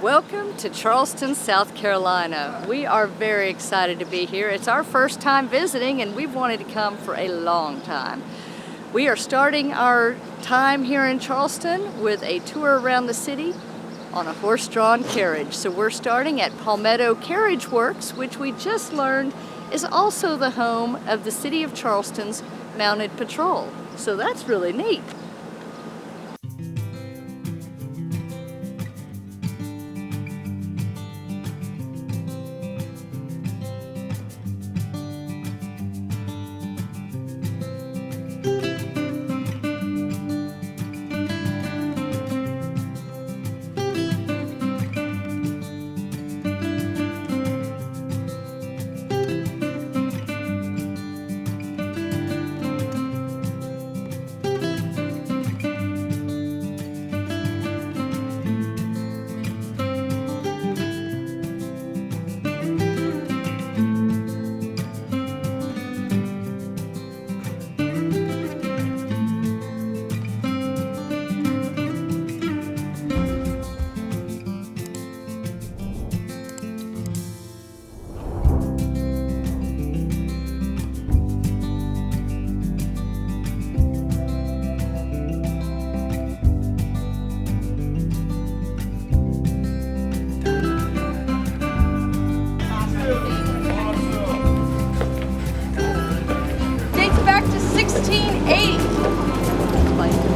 Welcome to Charleston, South Carolina. We are very excited to be here. It's our first time visiting and we've wanted to come for a long time. We are starting our time here in Charleston with a tour around the city on a horse-drawn carriage. So we're starting at Palmetto Carriage Works, which we just learned is also the home of the City of Charleston's Mounted Patrol. So that's really neat.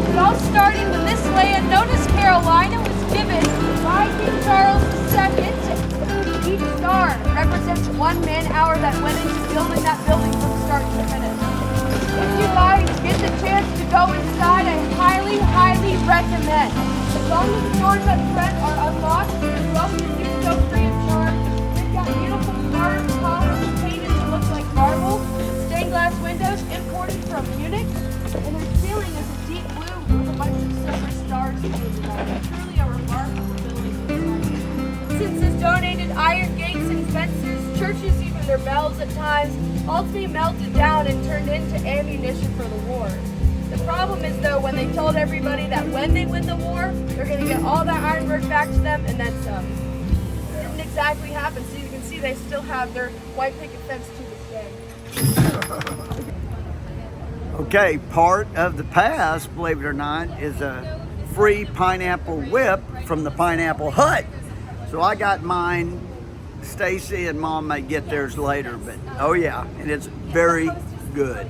It all starting with this land known as Carolina was given by King Charles II. Each star represents 1 man-hour that went into building that building from start to finish. If you guys get the chance to go inside, I highly recommend. As long as the doors up front are unlocked, you're welcome to do so free of charge. They've got beautiful carved columns painted to look like marble, stained glass windows imported from Munich, and their ceiling is a deep blue with a bunch of silver stars painted on it. Truly a remarkable building. Since it's donated iron gates and fences, churches, even their bells at times, all to be melted down and turned into ammunition for the war. The problem is though, when they told everybody that when they win the war, they're going to get all that ironwork back to them and then some. It didn't exactly happen, so you can see they still have their white picket fence to this day. Okay, part of the pass, believe it or not, is a free pineapple whip from the Pineapple Hut. So I got mine. Stacy and Mom may get theirs later, but oh yeah, and it's very good.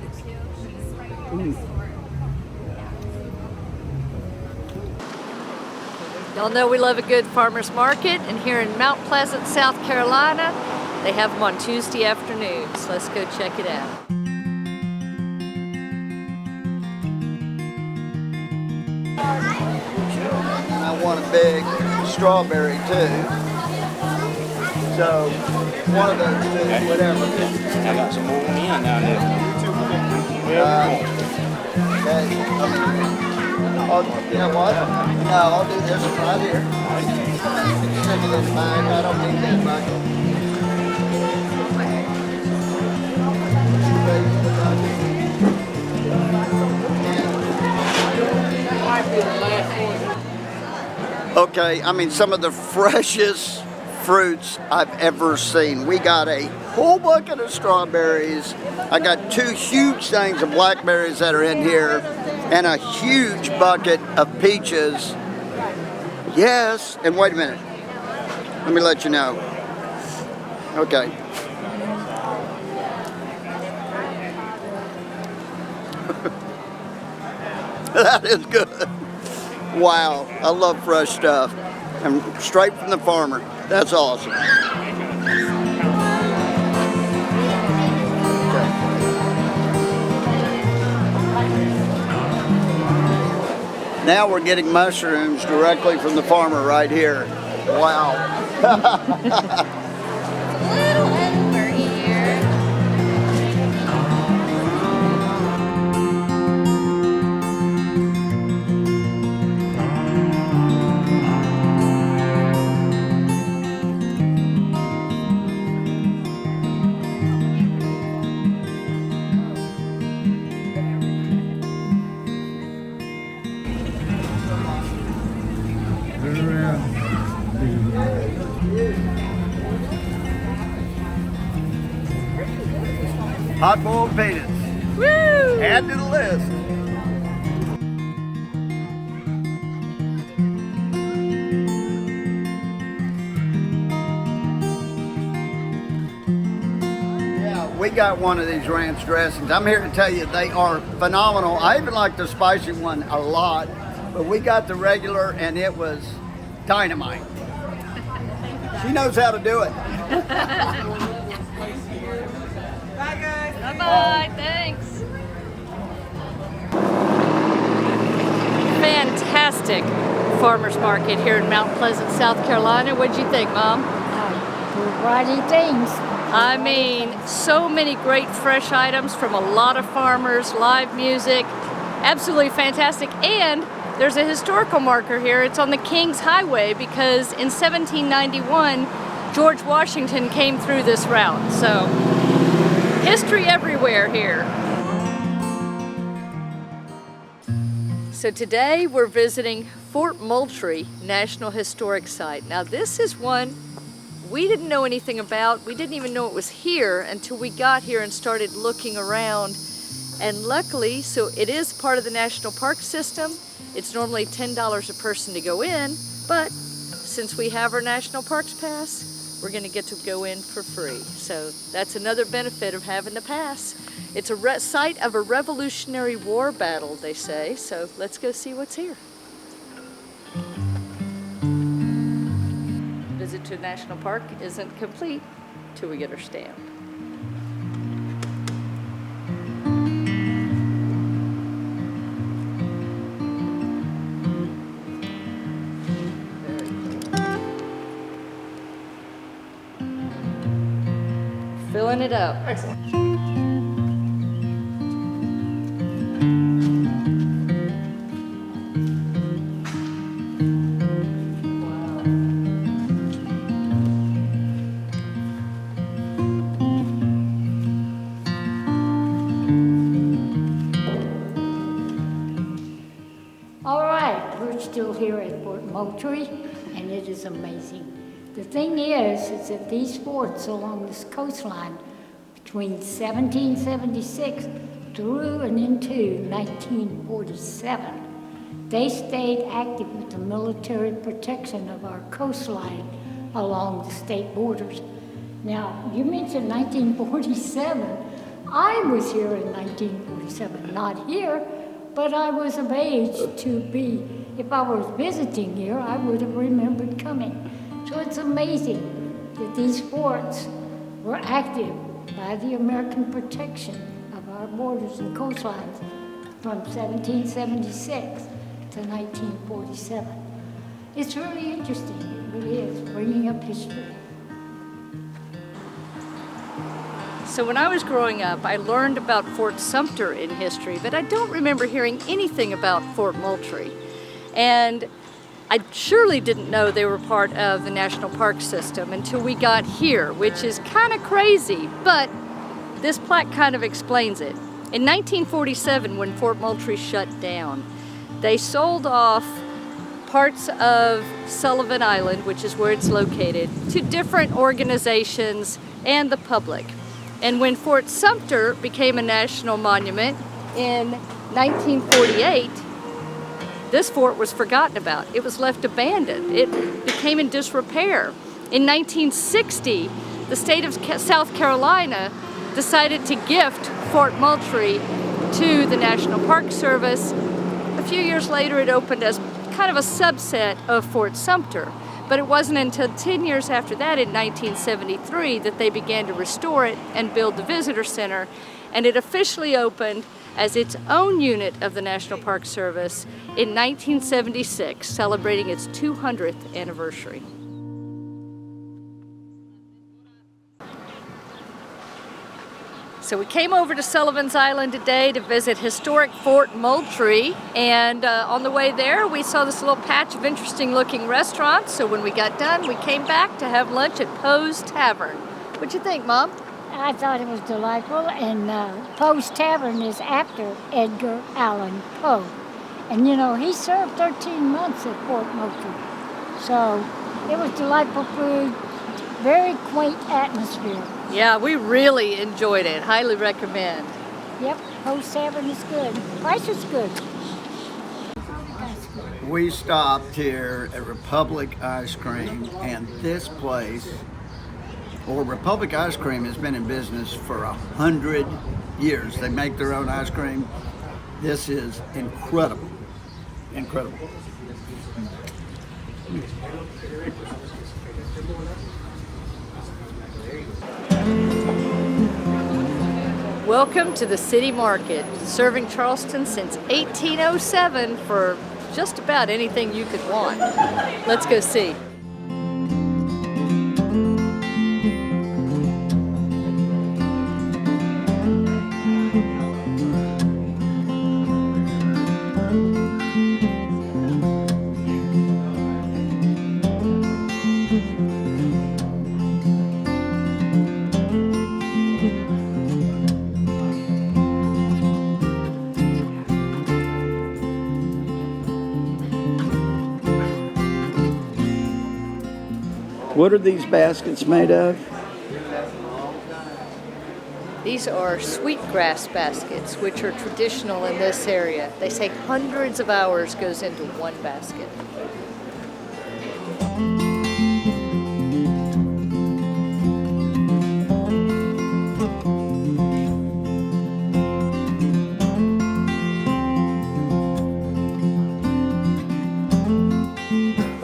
Y'all know we love a good farmer's market, and here in Mount Pleasant, South Carolina, they have them on Tuesday afternoons. Let's go check it out. I want a big strawberry too. So one of those two, whatever. I got some more in down there. Okay. You know what? No, I'll do this one right here. Stick it in the bag. I don't need that bucket. Okay, I mean some of the freshest fruits I've ever seen. We got a whole bucket of strawberries. I got 2 huge things of blackberries that are in here and a huge bucket of peaches. Yes, and wait a minute. Let me let you know. Okay. That is good. Wow, I love fresh stuff. And straight from the farmer. That's awesome. Now we're getting mushrooms directly from the farmer right here. Wow. Hot boiled peanuts. Woo! Add to the list. We got one of these ranch dressings. I'm here to tell you they are phenomenal. I even like the spicy one a lot, but we got the regular and it was dynamite. She knows how to do it. Bye, guys. Bye-bye, thanks. Fantastic farmer's market here in Mount Pleasant, South Carolina. What'd you think, Mom? Variety things. I mean, so many great fresh items from a lot of farmers, live music, absolutely fantastic. And there's a historical marker here. It's on the King's Highway because in 1791, George Washington came through this route. So, history everywhere here. So today we're visiting Fort Moultrie National Historic Site. Now this is one we didn't know anything about. We didn't even know it was here until we got here and started looking around. And luckily, so it is part of the National Park System. It's normally $10 a person to go in, but since we have our National Parks Pass, we're gonna get to go in for free. So that's another benefit of having the pass. It's a site of a Revolutionary War battle, they say. So let's go see what's here. Visit to National Park isn't complete till we get our stamp. Very cool. Filling it up. Excellent. Still here at Fort Moultrie, and it is amazing. The thing is that these forts along this coastline between 1776 through and into 1947, they stayed active with the military protection of our coastline along the state borders. Now, you mentioned 1947. I was here in 1947, not here, but I was of age to be. If I was visiting here, I would have remembered coming. So it's amazing that these forts were active by the American protection of our borders and coastlines from 1776 to 1947. It's really interesting, it really is, bringing up history. So when I was growing up, I learned about Fort Sumter in history, but I don't remember hearing anything about Fort Moultrie. And I surely didn't know they were part of the National Park System until we got here, which is kind of crazy, but this plaque kind of explains it. In 1947, when Fort Moultrie shut down, they sold off parts of Sullivan Island, which is where it's located, to different organizations and the public. And when Fort Sumter became a national monument in 1948, this fort was forgotten about. It was left abandoned. It became in disrepair. In 1960, the state of South Carolina decided to gift Fort Moultrie to the National Park Service. A few years later, it opened as kind of a subset of Fort Sumter. But it wasn't until 10 years after that, in 1973, that they began to restore it and build the visitor center. And it officially opened as its own unit of the National Park Service in 1976, celebrating its 200th anniversary. So we came over to Sullivan's Island today to visit historic Fort Moultrie, and on the way there we saw this little patch of interesting looking restaurants. So when we got done, we came back to have lunch at Poe's Tavern. What'd you think, Mom? I thought it was delightful, and Poe's Tavern is after Edgar Allan Poe. And you know, he served 13 months at Fort Moultrie. So it was delightful food, Very quaint atmosphere. Yeah, we really enjoyed it. Highly recommend. Yep, host serving is good. Price is good. We stopped here at Republic Ice Cream, and this place, well, Republic Ice Cream has been in business for 100 years. They make their own ice cream. This is incredible. Incredible. Welcome to the City Market, serving Charleston since 1807 for just about anything you could want. Let's go see. What are these baskets made of? These are sweetgrass baskets, which are traditional in this area. They say hundreds of hours goes into one basket.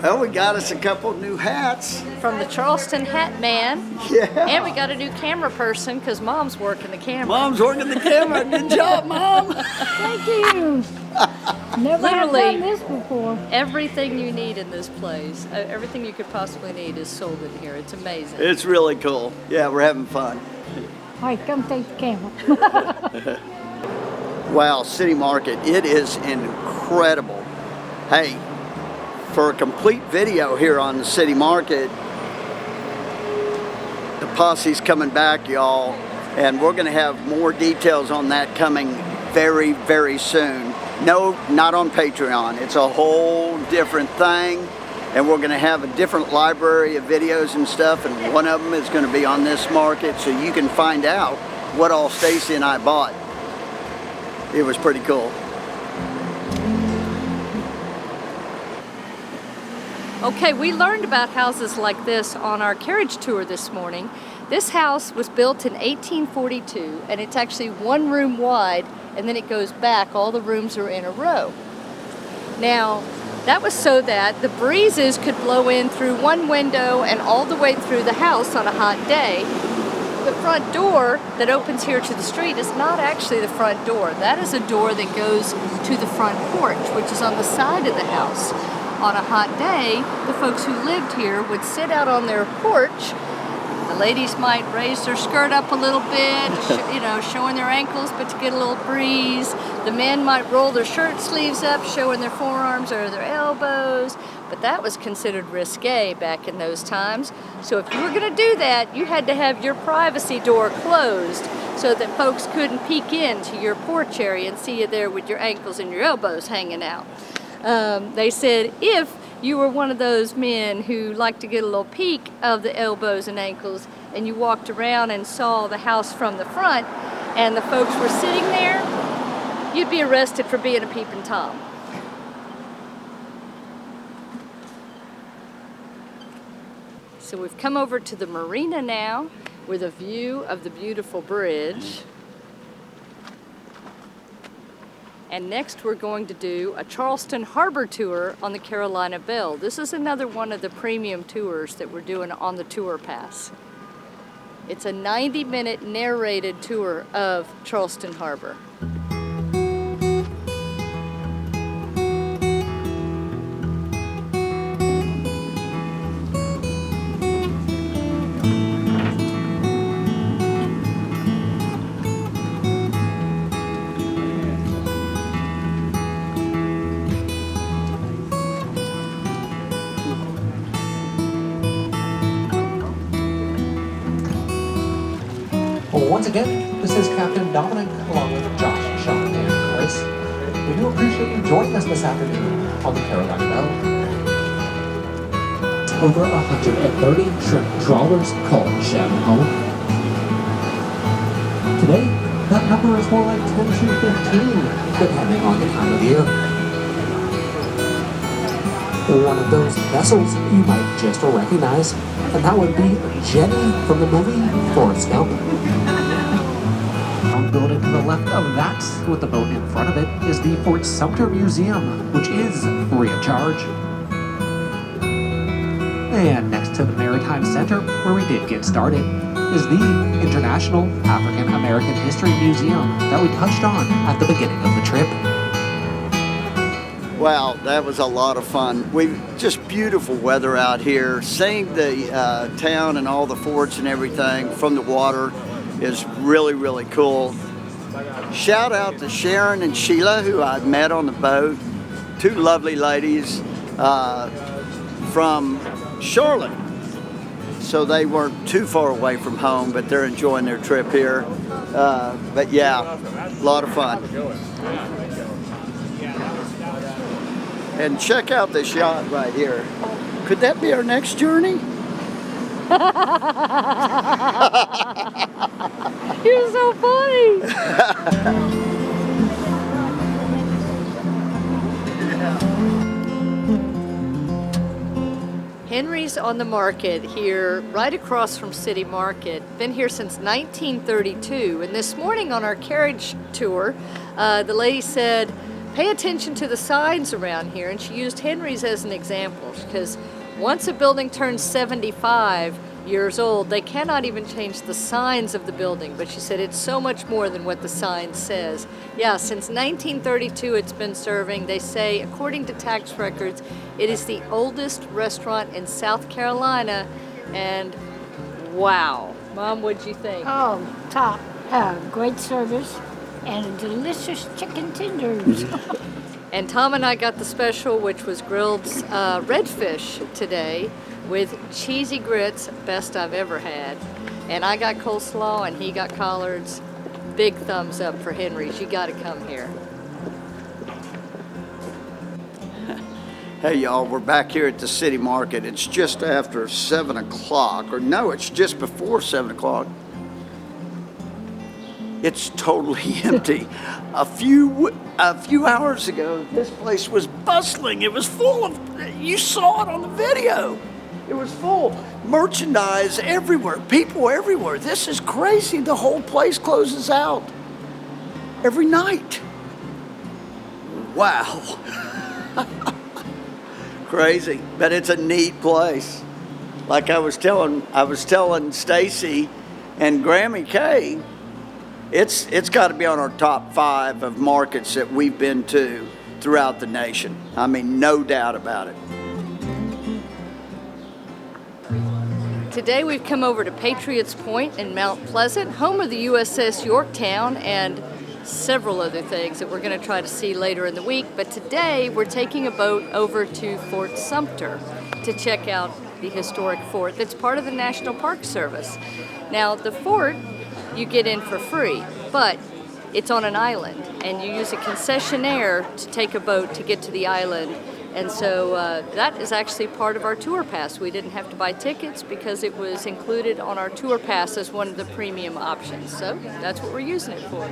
Well, we got us a couple new hats. From the Charleston Hat Man. Yeah. And we got a new camera person because Mom's working the camera. Mom's working the camera. Good job, Mom. Thank you. Never have Literally. done this before. Everything you need in this place, everything you could possibly need is sold in here. It's amazing. It's really cool. Yeah, we're having fun. All right, come take the camera. Wow, City Market, it is incredible. Hey, for a complete video here on the City Market, the posse's coming back, y'all, and we're gonna have more details on that coming very, very soon. No, not on Patreon. It's a whole different thing, and we're gonna have a different library of videos and stuff, and one of them is gonna be on this market, so you can find out what all Stacy and I bought. It was pretty cool. Okay, we learned about houses like this on our carriage tour this morning. This house was built in 1842, and it's actually one room wide, and then it goes back. All the rooms are in a row. Now, that was so that the breezes could blow in through one window and all the way through the house on a hot day. The front door that opens here to the street is not actually the front door. That is a door that goes to the front porch, which is on the side of the house. On a hot day, the folks who lived here would sit out on their porch. The ladies might raise their skirt up a little bit, you know, showing their ankles, but to get a little breeze. The men might roll their shirt sleeves up, showing their forearms or their elbows. But that was considered risque back in those times. So if you were going to do that, you had to have your privacy door closed so that folks couldn't peek into your porch area and see you there with your ankles and your elbows hanging out. They said if you were one of those men who liked to get a little peek of the elbows and ankles, and you walked around and saw the house from the front and the folks were sitting there, you'd be arrested for being a peeping Tom. So we've come over to the marina now with a view of the beautiful bridge. And next we're going to do a Charleston Harbor tour on the Carolina Belle. This is another one of the premium tours that we're doing on the Tour Pass. It's a 90-minute narrated tour of Charleston Harbor. Once again, this is Captain Dominic along with Josh, Sean, and Chris. We do appreciate you joining us this afternoon on the Carolina Belle. over 130 shrimp trawlers called Shannon home. Today, that number is more like 10 to 15, depending on the time of year. One of those vessels you might just recognize, and that would be Jenny from the movie Forrest Gump. The building to the left of that, with the boat in front of it, is the Fort Sumter Museum, which is free of charge. And next to the Maritime Center, where we did get started, is the International African American History Museum that we touched on at the beginning of the trip. Wow, that was a lot of fun. Just beautiful weather out here. Seeing the town and all the forts and everything from the water is really, really cool. Shout out to Sharon and Sheila, who I met on the boat. Two lovely ladies from Charlotte. So they weren't too far away from home, but they're enjoying their trip here. But yeah, a lot of fun. And check out this yacht right here. Could that be our next journey? You're so funny. Henry's on the Market here, right across from City Market. Been here since 1932, and this morning on our carriage tour, the lady said, pay attention to the signs around here, and she used Henry's as an example, because once a building turns 75 years old, they cannot even change the signs of the building, but she said it's so much more than what the sign says. Yeah, since 1932 it's been serving. They say, according to tax records, it is the oldest restaurant in South Carolina, and wow. Mom, what'd you think? Oh, top. Great service and delicious chicken tenders. And Tom and I got the special, which was grilled redfish today with cheesy grits, best I've ever had. And I got coleslaw and he got collards. Big thumbs up for Henry's. You gotta come here. Hey y'all, we're back here at the City Market. It's just after 7 o'clock, or no, it's just before 7 o'clock. It's totally empty. A few hours ago, this place was bustling. It was full of, you saw it on the video. It was full. Merchandise everywhere, people everywhere. This is crazy. The whole place closes out every night. Wow. Crazy, but it's a neat place. Like I was telling Stacy and Grammy Kay, it's got to be on our top 5 of markets that we've been to throughout the nation. I mean, no doubt about it. Today we've come over to Patriots Point in Mount Pleasant, home of the USS Yorktown, and several other things that we're going to try to see later in the week. But today we're taking a boat over to Fort Sumter to check out the historic fort that's part of the National Park Service. Now, the fort you get in for free, but it's on an island, and you use a concessionaire to take a boat to get to the island. And so that is actually part of our tour pass. We didn't have to buy tickets because it was included on our tour pass as one of the premium options. So that's what we're using it for.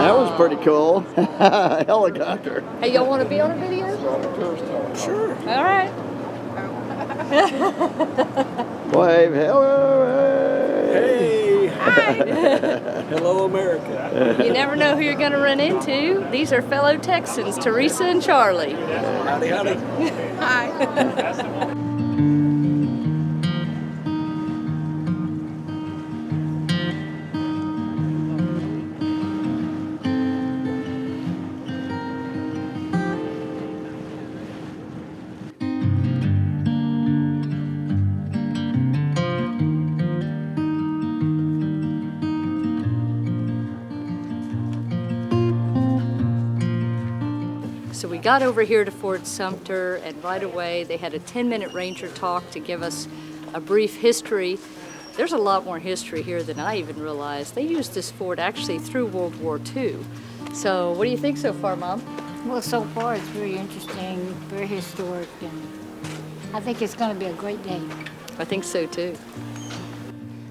That was pretty cool. Helicopter. Hey, y'all want to be on a video? Sure. All right. Wave, hello. Hey! Hi. Hello, America. You never know who you're going to run into. These are fellow Texans, Teresa and Charlie. Howdy, howdy. Hi. So we got over here to Fort Sumter, and right away they had a 10-minute ranger talk to give us a brief history. There's a lot more history here than I even realized. They used this fort actually through World War II. So what do you think so far, Mom? Well, so far it's very interesting, very historic, and I think it's going to be a great day. I think so too.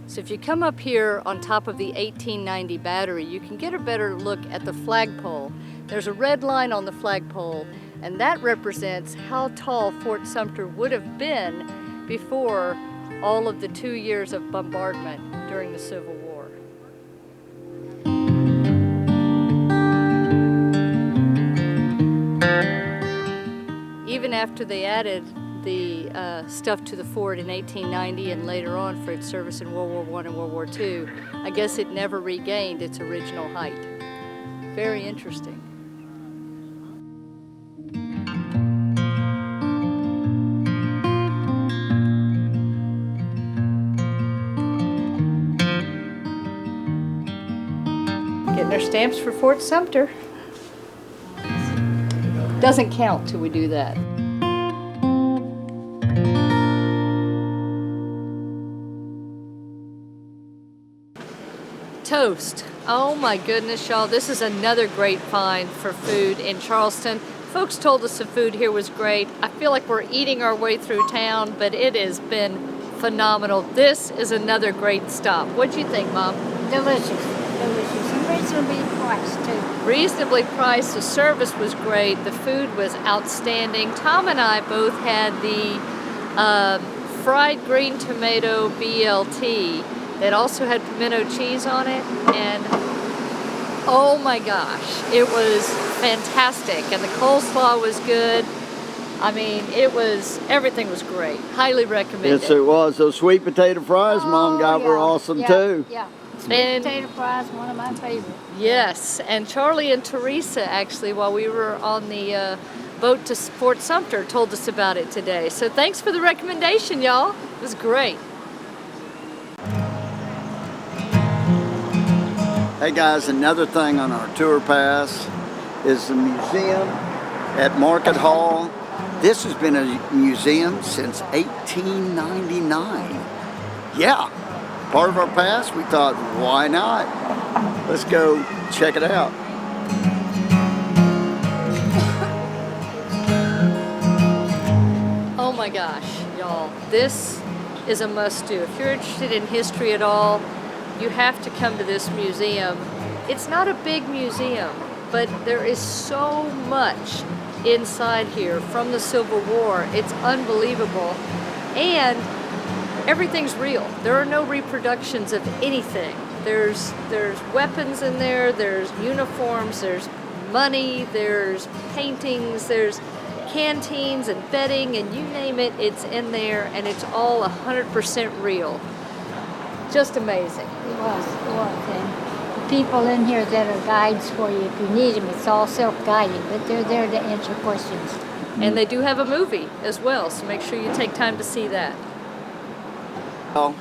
So if you come up here on top of the 1890 battery, you can get a better look at the flagpole. There's a red line on the flagpole, and that represents how tall Fort Sumter would have been before all of the 2 years of bombardment during the Civil War. Even after they added the stuff to the fort in 1890 and later on for its service in World War I and World War II, I guess it never regained its original height. Very interesting. Getting their stamps for Fort Sumter. Doesn't count till we do that. Toast. Oh my goodness, y'all. This is another great find for food in Charleston. Folks told us the food here was great. I feel like we're eating our way through town, but it has been phenomenal. This is another great stop. What'd you think, Mom? Delicious, delicious, and reasonably priced too. Reasonably priced. The service was great. The food was outstanding. Tom and I both had the fried green tomato BLT that also had pimento cheese on it, and oh my gosh, it was fantastic. And the coleslaw was good. I mean, everything was great. Highly recommended. Yes, it was. Those sweet potato fries Mom got were awesome too. Yeah. Sweet And- potato fries, one of my favorites. Yes, and Charlie and Teresa actually, while we were on the boat to Fort Sumter, told us about it today. So thanks for the recommendation, y'all. It was great. Hey guys, another thing on our tour pass is the museum at Market Hall. This has been a museum since 1899. Yeah, part of our pass, we thought, why not? Let's go check it out. Oh my gosh, y'all, this is a must-do. If you're interested in history at all, you have to come to this museum. It's not a big museum, but there is so much inside here from the Civil War. It's unbelievable. And everything's real. There are no reproductions of anything. There's weapons in there, there's uniforms, there's money, there's paintings, there's canteens and bedding, and you name it, it's in there, and it's all 100% real. Just amazing. It was. And the people in here that are guides for you, if you need them, it's all self-guided, but they're there to answer questions. And they do have a movie as well, so make sure you take time to see that. Well,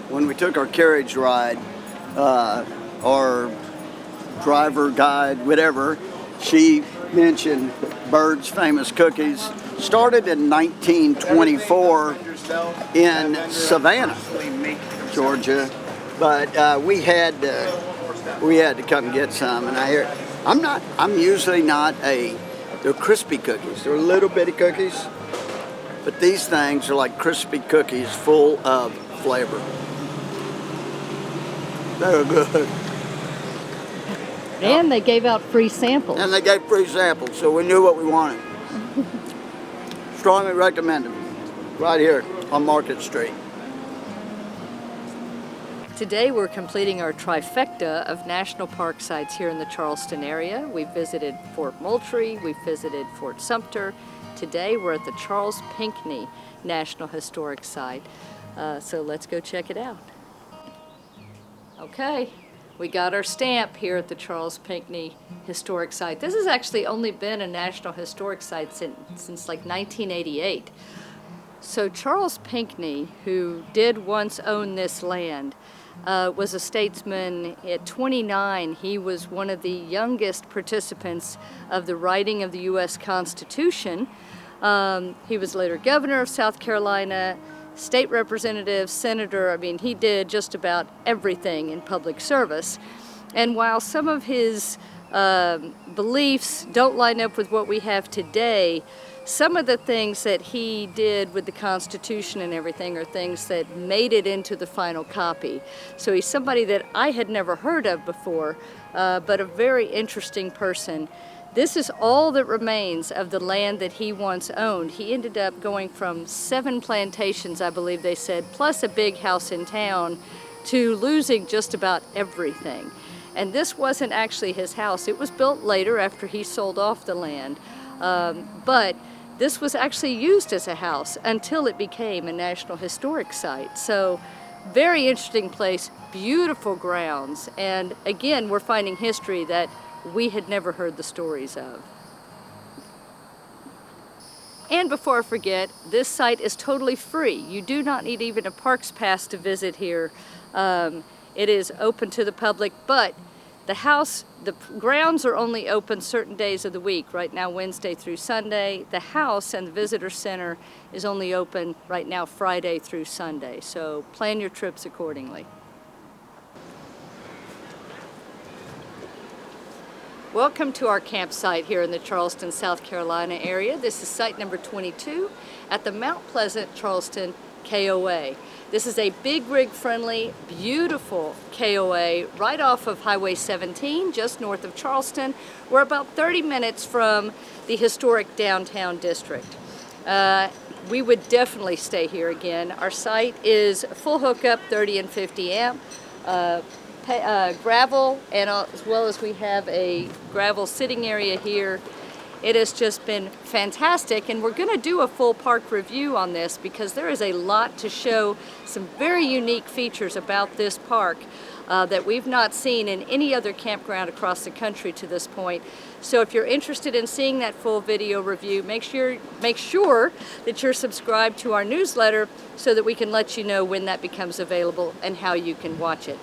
when we took our carriage ride, our driver, guide, whatever, she mentioned Bird's famous cookies. Started in 1924 in Savannah, Georgia, but we had to come get some. And I'm usually not they're crispy cookies. They're little bitty cookies, but these things are like crispy cookies full of flavor. They're good. And they gave out free samples. And they gave free samples, so we knew what we wanted. Strongly recommend them. Right here on Market Street. Today we're completing our trifecta of national park sites here in the Charleston area. We visited Fort Moultrie, we visited Fort Sumter. Today we're at the Charles Pinckney National Historic Site. So let's go check it out. Okay, we got our stamp here at the Charles Pinckney Historic Site. This has actually only been a National Historic Site since like 1988. So Charles Pinckney, who did once own this land, was a statesman. At 29, he was one of the youngest participants of the writing of the U.S. Constitution. He was later governor of South Carolina, state representative, senator. I mean, he did just about everything in public service. And while some of his beliefs don't line up with what we have today, some of the things that he did with the Constitution and everything are things that made it into the final copy. So he's somebody that I had never heard of before, but a very interesting person. This is all that remains of the land that he once owned. He ended up going from 7 plantations, I believe they said, plus a big house in town, to losing just about everything. And this wasn't actually his house. It was built later after he sold off the land. But this was actually used as a house until it became a National Historic Site. So very interesting place, beautiful grounds. And again, we're finding history that we had never heard the stories of. And before I forget, this site is totally free. You do not need even a parks pass to visit here. It is open to the public, but the grounds are only open certain days of the week. Right now, Wednesday through Sunday. The house and the visitor center is only open right now Friday through Sunday. So plan your trips accordingly. Welcome to our campsite here in the Charleston, South Carolina area. This is site number 22 at the Mount Pleasant Charleston KOA. This is a big rig friendly, beautiful KOA right off of Highway 17, just north of Charleston. We're about 30 minutes from the historic downtown district. We would definitely stay here again. Our site is full hookup, 30 and 50 amp, gravel, and as well as we have a gravel sitting area here. It has just been fantastic, and we're going to do a full park review on this because there is a lot to show, some very unique features about this park that we've not seen in any other campground across the country to this point. So if you're interested in seeing that full video review, make sure that you're subscribed to our newsletter so that we can let you know when that becomes available and how you can watch it.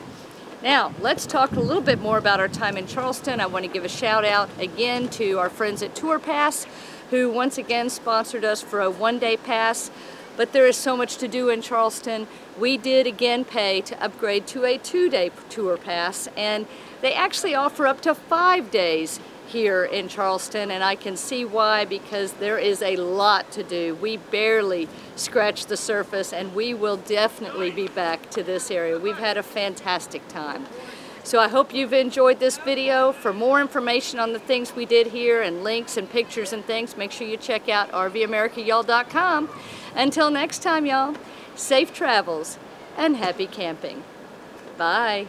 Now, let's talk a little bit more about our time in Charleston. I want to give a shout out again to our friends at Tour Pass, who once again sponsored us for a one-day pass. But there is so much to do in Charleston. We did again pay to upgrade to a 2-day tour pass, and they actually offer up to 5 days here in Charleston, and I can see why, because there is a lot to do. We barely scratched the surface, and we will definitely be back to this area. We've had a fantastic time. So I hope you've enjoyed this video. For more information on the things we did here and links and pictures and things, make sure you check out RVAmericayall.com. Until next time, y'all, safe travels and happy camping. Bye.